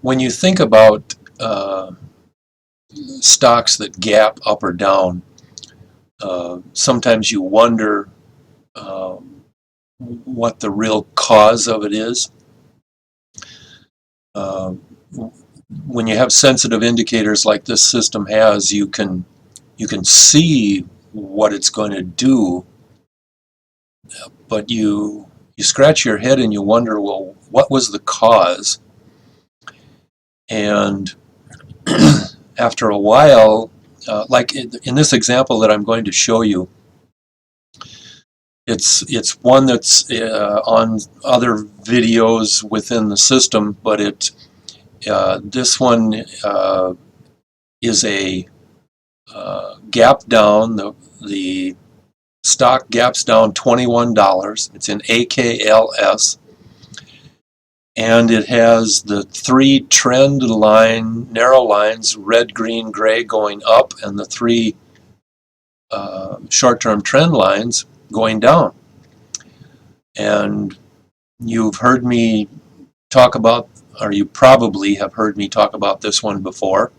when you think about stocks that gap up or down, sometimes you wonder what the real cause of it is. When you have sensitive indicators like this system has, you can see what it's going to do, but you scratch your head and you wonder, well, what was the cause? And after a while, like in this example that I'm going to show you, it's one that's on other videos within the system, but this one is a gap down. The stock gaps down $21. It's in AKLS, and it has the 3 trend line narrow lines, red, green, gray, going up, and the 3 short-term trend lines going down. And you've heard me talk about, or you probably have heard me talk about this one before.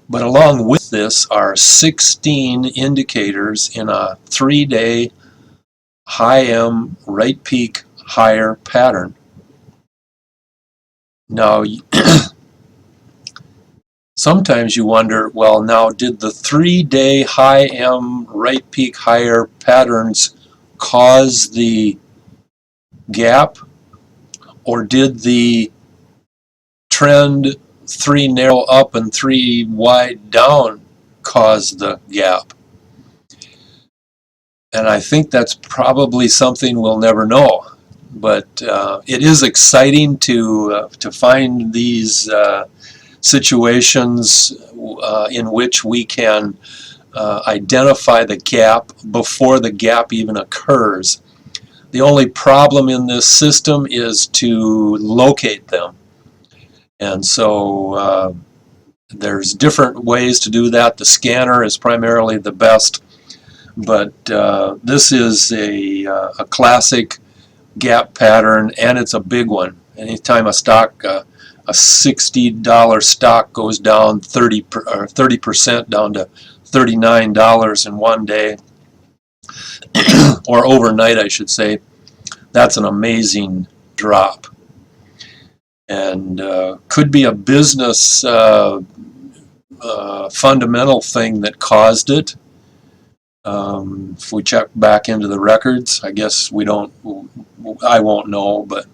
But along with this are 16 indicators in a 3-day high M right peak higher pattern. Now, sometimes you wonder, well, now did the 3-day high M right peak higher patterns cause the gap, or did the trend 3 narrow up and 3 wide down cause the gap? And I think that's probably something we'll never know. But it is exciting to find these situations in which we can identify the gap before the gap even occurs. The only problem in this system is to locate them. And so there's different ways to do that. The scanner is primarily the best, but this is a classic gap pattern, and it's a big one. Anytime a stock, a $60 stock goes down 30% down to $39 in one day, or overnight I should say, that's an amazing drop. And could be a business fundamental thing that caused it. If we check back into the records, I guess I won't know, but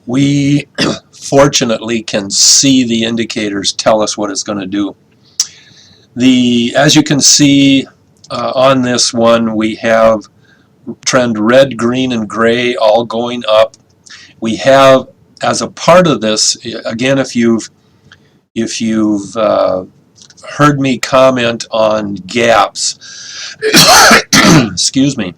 we fortunately can see the indicators tell us what it's going to do. As you can see on this one, we have trend red, green, and gray all going up. We have, as a part of this, again, if you've heard me comment on gaps, excuse me,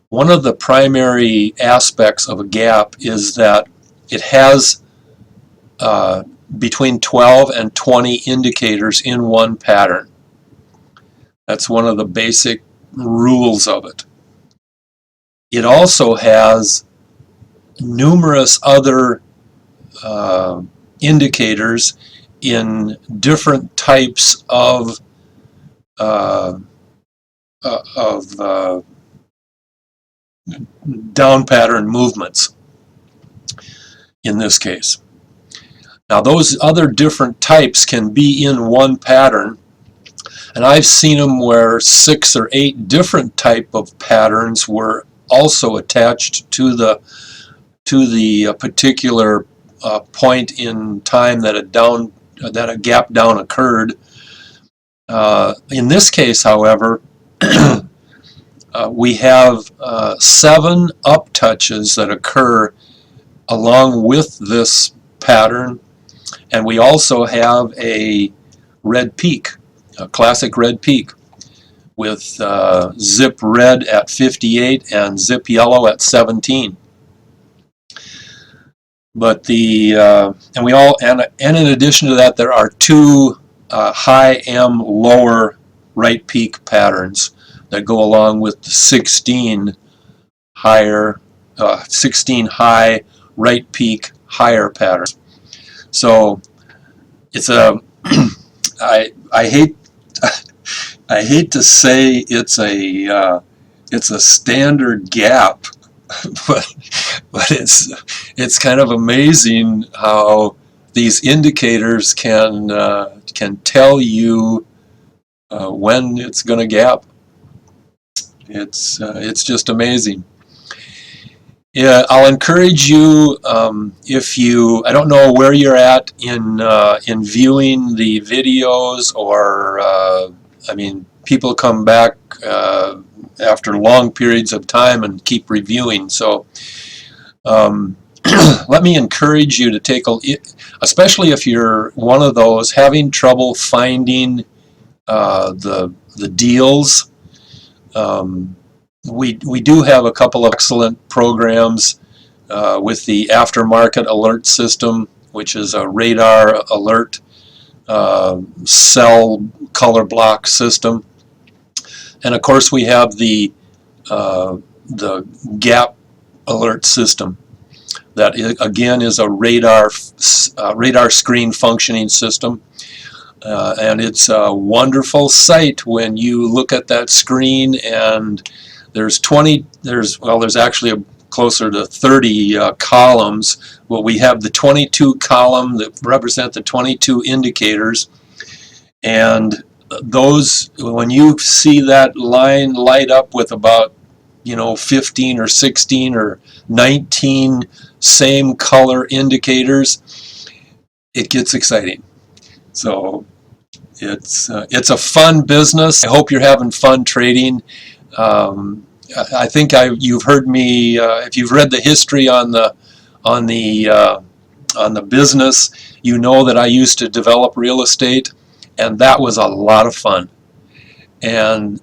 one of the primary aspects of a gap is that it has between 12 and 20 indicators in one pattern. That's one of the basic rules of it. It also has numerous other indicators in different types of down pattern movements in this case. Now those other different types can be in one pattern, and I've seen them where 6 or 8 different type of patterns were also attached to the particular point in time that a gap down occurred. In this case, however, we have 7 up touches that occur along with this pattern, and we also have a red peak, a classic red peak, with zip red at 58 and zip yellow at 17. But and in addition to that, there are 2 high M lower right peak patterns that go along with the 16 high right peak, higher pattern. So it's a I hate I hate to say it's a standard gap, but it's kind of amazing how these indicators can tell you when it's going to gap. It's just amazing. Yeah, I'll encourage you, if you, I don't know where you're at in viewing the videos, or I mean, people come back after long periods of time and keep reviewing. So let me encourage you to take a, especially if you're one of those having trouble finding the deals. We do have a couple of excellent programs with the aftermarket alert system, which is a radar alert cell color block system, and of course we have the gap alert system that again is a radar screen functioning system. And it's a wonderful sight when you look at that screen, and there's actually closer to 30 columns, but we have the 22 column that represent the 22 indicators, and those, when you see that line light up with about 15 or 16 or 19 same color indicators, it gets exciting. So it's a fun business. I hope you're having fun trading. I think you've heard me, if you've read the history on the business, you know that I used to develop real estate, and that was a lot of fun. And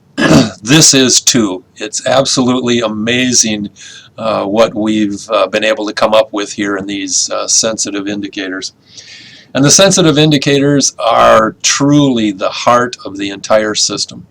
this is too. It's absolutely amazing what we've been able to come up with here in these sensitive indicators. And the sensitive indicators are truly the heart of the entire system.